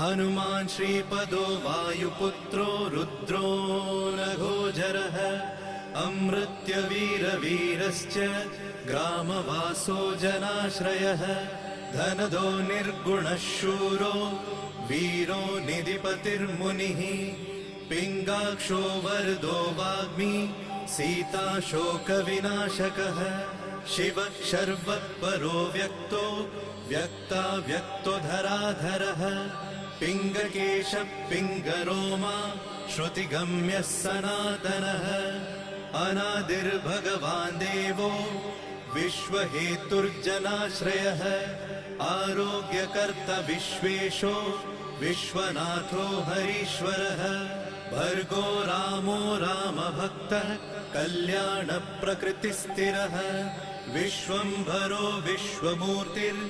हनुमान् श्रीपदो वायुपुत्रो रुद्रो नघोजरः अमृत्यवीरवीरश्च ग्रामवासो जनाश्रयः धनदो निर्गुणः शूरो वीरो निधिपतिर्मुनिः पिङ्गाक्षो वरदो वाग्मी सीताशोकविनाशकः शिवः शर्वत्परो व्यक्तो व्यक्ताव्यक्तो धराधरः पिङ्गकेशः पिङ्गरोमा श्रुतिगम्यः सनातनः अनादिर्भगवान् देवो विश्वहेतुर्जनाश्रयः आरोग्यकर्ता विश्वेशो विश्वनाथो हरीश्वरः भर्गो रामो रामभक्तः कल्याणप्रकृतिस्थिरः विश्वम्भरो विश्वमूर्तिर्